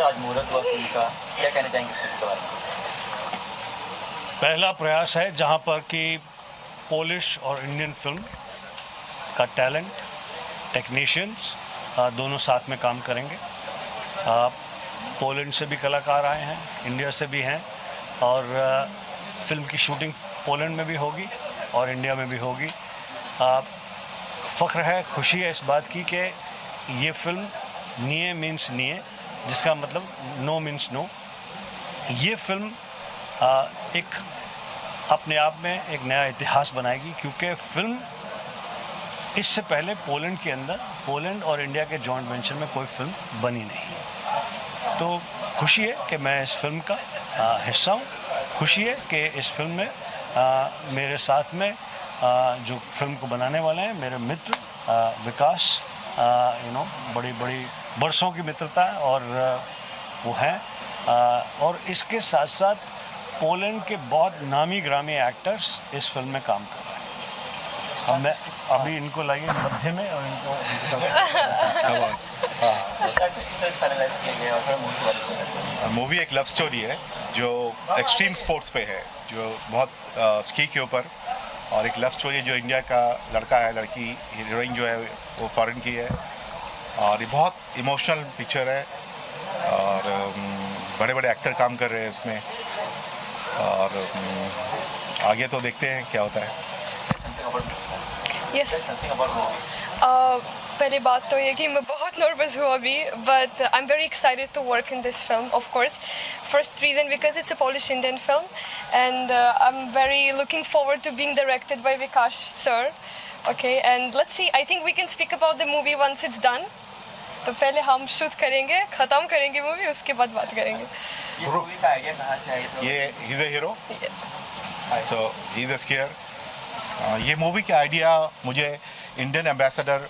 आज मुहूर्त हुआ फिल्म का, क्या कहना चाहेंगे फिल्म के बारे में? पहला प्रयास है जहां पर कि पोलिश और इंडियन फिल्म का टैलेंट, टेक्नीशियंस दोनों साथ में काम करेंगे। पोलैंड से भी कलाकार आए हैं, इंडिया से भी हैं, और फिल्म की शूटिंग पोलैंड में भी होगी और इंडिया में भी होगी। फ़ख्र है, खुशी है इस बात की कि ये फिल्म निये मीन्स निये, जिसका मतलब नो मीन्स नो। ये फिल्म एक अपने आप में एक नया इतिहास बनाएगी, क्योंकि फिल्म इससे पहले पोलैंड के अंदर, पोलैंड और इंडिया के जॉइंट वेंचर में कोई फिल्म बनी नहीं। तो खुशी है कि मैं इस फिल्म का हिस्सा हूँ। खुशी है कि इस फिल्म में मेरे साथ में जो फिल्म को बनाने वाले हैं मेरे मित्र विकास, बड़ी बड़ी बरसों की मित्रता है और वो हैं, और इसके साथ साथ पोलैंड के बहुत नामी ग्रामी एक्टर्स इस फिल्म में काम कर रहे हैं। मैं अभी इनको लाइए मध्य में और इनको मूवी एक लव स्टोरी है जो एक्सट्रीम स्पोर्ट्स पे है, जो बहुत स्की के ऊपर, और एक लव स्टोरी जो इंडिया का लड़का है, लड़की हीरोइन जो है वो फॉरेन की है, और ये बहुत इमोशनल पिक्चर है और बड़े बड़े एक्टर काम कर रहे हैं इसमें, और आगे तो देखते हैं क्या होता है। Yes. पहली बात तो ये कि मैं बहुत नर्वस हूँ अभी, but I'm very excited to work in this film, of course. First reason because it's a Polish Indian film, and I'm very looking forward to being directed by Vikash sir. Okay, and let's see. I think we can speak about the movie once it's done. तो पहले हम shoot करेंगे, खत्म करेंगे movie, उसके बाद बात करेंगे। ये मूवी का आइडिया कहाँ से आया? ये he's a hero, so he's a skier. ये मूवी का आइडिया मुझे Indian ambassador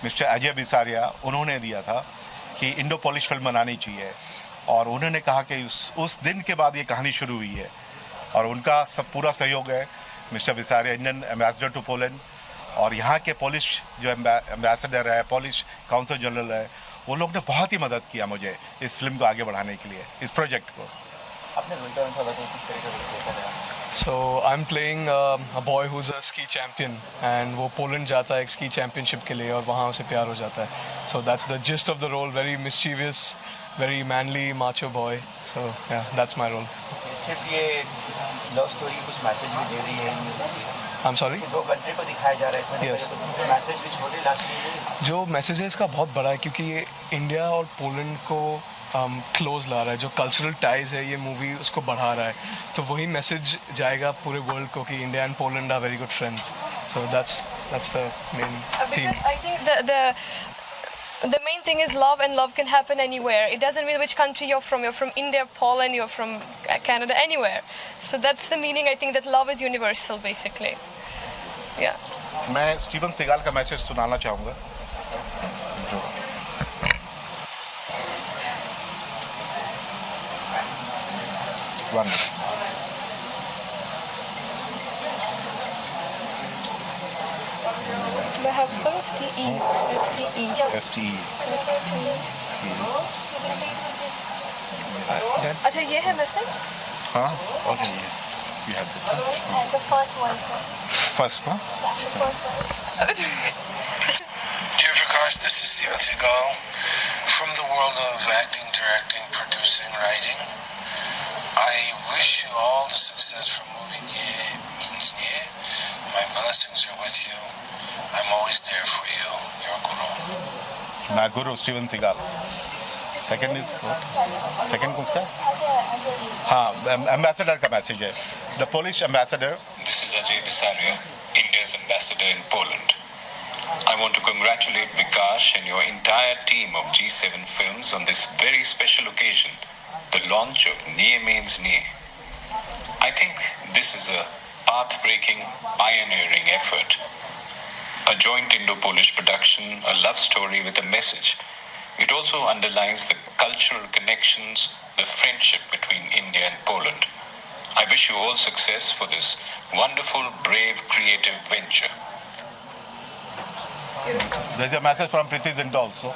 mister Ajay Bisaria उन्होंने दिया था कि इंडो पोलिश फिल्म बनानी चाहिए, और उन्होंने कहा कि उस दिन के बाद ये कहानी शुरू हुई है, और उनका सब पूरा सहयोग है। Mister Bisaria Indian ambassador to Poland, और यहाँ के पोलिश जो एम्बेसडर है, पोलिश काउंसिल जनरल है, वो लोग ने बहुत ही मदद किया मुझे इस फिल्म को आगे बढ़ाने के लिए, इस प्रोजेक्ट को। आपने किस तरह का? So I'm playing a boy who's a ski champion, and वो पोलैंड जाता है एक ski championship के लिए और वहाँ उसे प्यार हो जाता है. So that's the gist of the role. Very mischievous, very manly, macho boy. So yeah, that's my role. सिर्फ ये लव स्टोरी कुछ मैसेज भी दे रही है? I'm sorry? दो कंट्री को दिखाया जा रहा है इसमें। Yes. तो मैसेज भी छोटे लास्ट में। जो मैसेज है इसका बहुत बड़ा है, क्योंकि ये इंडिया और पोलैंड को क्लोज ला रहा है। जो कल्चरल टाइज है ये मूवी उसको बढ़ा रहा है, तो वही मैसेज जाएगा पूरे वर्ल्ड को कि India and Poland are very good friends. So that's the main theme. Because I think the main thing is love, and love can happen anywhere. It doesn't mean which country you're from. You're from India, Poland, you're from Canada, anywhere. So that's the meaning. I think that love is universal, basically. Yeah. मैं Steven सेगाल का message सुनाना चाहूँगा. One. We have STE. अच्छा ये है message? हाँ, और नहीं है. You have this one. The first one. First, huh? The first one. Dear Prakash, this is Steven Seagal from the world of acting, directing, producing, writing. I wish you all the success for movie Nye Means Nye. My blessings are with you. I'm always there for you. Your guru. My guru, Steven Seagal. Second is what? Second किसका? हाँ, ambassador का message है. The Polish ambassador. This is Ajay Bisaria, India's ambassador in Poland. I want to congratulate Vikash and your entire team of G7 Films on this very special occasion, the launch of Nye Means Nye. I think this is a path-breaking, pioneering effort. A joint Indo-Polish production, a love story with a message. It also underlines the cultural connections, the friendship between India and Poland. I wish you all success for this wonderful, brave, creative venture. There's a message from Preeti Zinta also.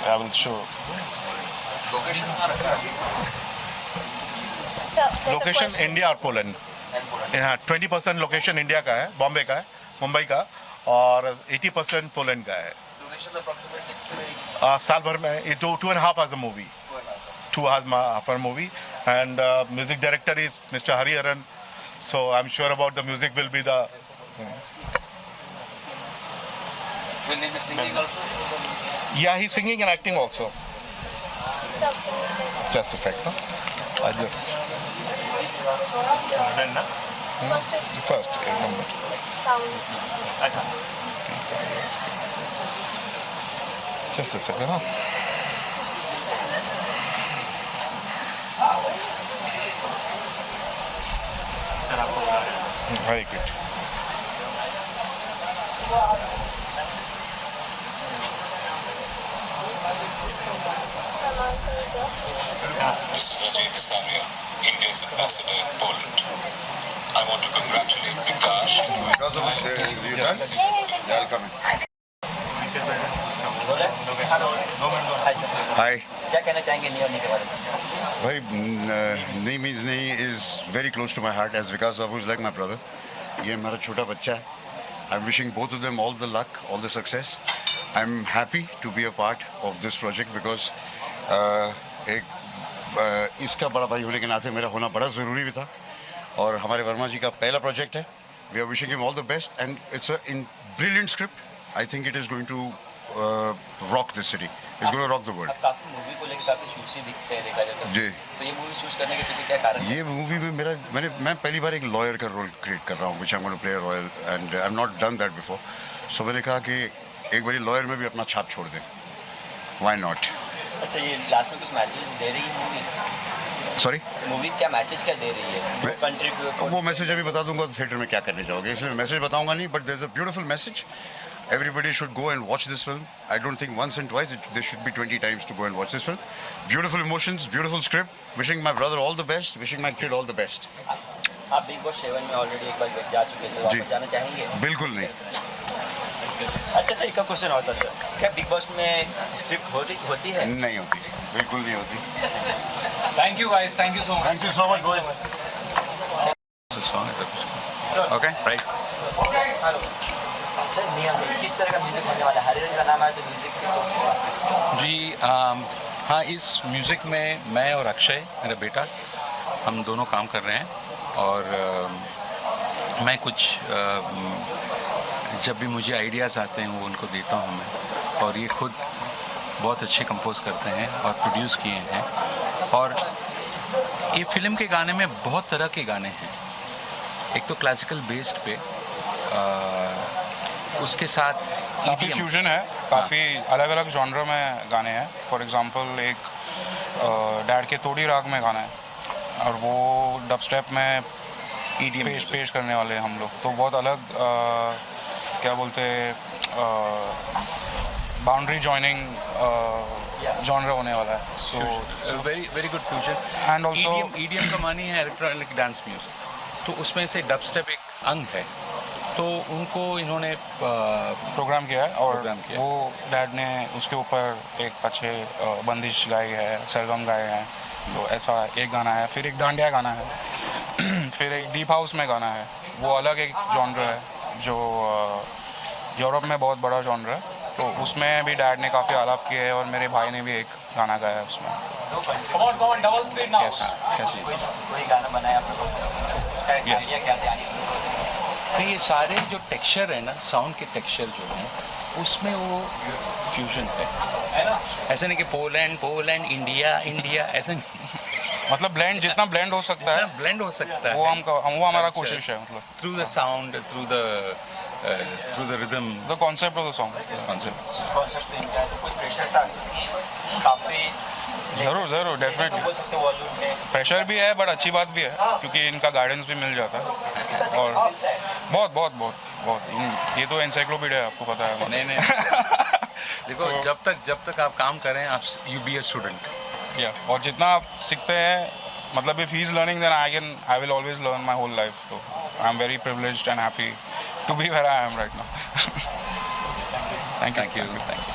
I will show. Location India और Poland, 20% location India का है, बॉम्बे का है, मुंबई का, और 80% Poland का है। साल भर में ये 2.5 hours a movie, 2 hours a movie, and music director is Mr. Hariharan, so I'm sure about the music will be the. Will he be singing also? Yeah, he's singing and acting also. Just a second. I just. First, number. Just a second. Huh? Very good. This is Ajay Bisaria, India's ambassador in Poland. I want to congratulate Vikash and your entire team. They'll come in. Hi sir, hi क्या कहना चाहेंगे नी और नी के बारे में? भाई, नी means नी is very close to my heart as Vikas babu is like my brother. ये मेरा छोटा बच्चा है. I am wishing both of them all the luck, all the success. I am happy to be a part of this project because इसका बड़ा भाई होने के नाते मेरा होना बड़ा ज़रूरी भी था. और हमारे वर्मा जी का पहला प्रोजेक्ट है. We are wishing him all the best and it's in brilliant script. I think it is going to rock this city. It's going to rock the world. आप काफी मूवी को लेकर काफी चूसी दिखते हैं देखा जाए तो। जी. तो ये मूवी चूज करने के पीछे क्या कारण है? ये मूवी में मैं पहली बार एक लॉयर का रोल क्रिएट कर रहा हूँ, which I am going to play royal, and I am not done that before. So मैंने कहा कि एक बारी लॉयर में भी अपना छाप छोड़ दें. Why not. अच्छा, ये लास्ट में कुछ मैसेज दे रही है मूवी? सॉरी, मूवी क्या मैसेज क्या दे रही है कंट्री को? वो मैसेज अभी बता दूंगा थिएटर में क्या करने जाओगे, इसलिए मैसेज बताऊंगा नहीं. But there is a beautiful message. Everybody should go and watch this film. I don't think once and twice. There should be 20 times to go and watch this film. Beautiful emotions, beautiful script. Wishing my brother all the best. Wishing my kid all the best. आप big boss 7 में already एक बार जा चुके थे, वापस जाना चाहेंगे? बिल्कुल नहीं. अच्छा सर, एक का क्वेश्चन होता सर, क्या बिग बॉस में स्क्रिप्ट होती है? नहीं होती, बिल्कुल नहीं होती. Thank you guys, thank you so much. Thank you so much, boys. Okay, right. Sir, नियम किस तरह का म्यूजिक होने वाला है? हरिहरन का नाम है तो म्यूजिक तो जी हाँ, इस म्यूज़िक में मैं और अक्षय, मेरा बेटा, हम दोनों काम कर रहे हैं. और मैं कुछ जब भी मुझे आइडियाज़ आते हैं वो उनको देता हूँ मैं. और ये खुद बहुत अच्छे कंपोज करते हैं और प्रोड्यूस किए हैं. और ये फिल्म के गाने में बहुत तरह के गाने हैं. एक तो क्लासिकल बेस्ड पे, उसके साथ काफ़ी फ्यूजन है, काफ़ी अलग अलग जॉनर में गाने हैं. फॉर एग्जांपल एक डैड के तोड़ी राग में गाना है, और वो डब स्टेप में पेश करने वाले हैं हम लोग. तो बहुत अलग क्या बोलते बाउंड्री जॉइनिंग जॉनर होने वाला है. So very very good fusion. And also EDM का मानी है इलेक्ट्रॉनिक डांस म्यूजिक, तो उसमें से डब स्टेप एक अंग है. तो उनको इन्होंने प्रोग्राम किया है, और वो डैड ने उसके ऊपर एक अच्छे बंदिश गाई है, सरगम गाए हैं. तो ऐसा एक गाना है, फिर एक डांडिया गाना है, फिर एक डीप हाउस में गाना है. वो अलग एक जॉनर है जो यूरोप में बहुत बड़ा जॉनर है. तो उसमें भी डैड ने काफ़ी आलाप किए हैं, और मेरे भाई ने भी एक गाना गाया है उसमें. कोई गाना बनाया आप लोगों ने? आइडिया क्या था? तो ये सारे जो टेक्सचर है ना, साउंड के टेक्सचर जो हैं, उसमें वो फ्यूजन है. ऐसा नहीं कि पोलैंड इंडिया ऐसा नहीं. मतलब ब्लेंड, जितना ब्लेंड हो सकता है, ब्लेंड हो सकता है, वो हमारा कोशिश है. मतलब through the sound, through the rhythm, the concept of the song. Concept कोई प्रेशर था? काफ़ी ज़रूर डेफिनेटली प्रेशर भी है, बट अच्छी बात भी है, क्योंकि इनका गाइडेंस भी मिल जाता है. और बहुत ये तो एनसाइक्लोपीडिया है, आपको पता है. नहीं देखो, जब तक आप काम करें, आप यू बी अ स्टूडेंट. और जितना आप सीखते हैं, मतलब if he is learning, then I will always learn my whole life. तो I am very privileged and happy to be where I am right now. Thank you thank you.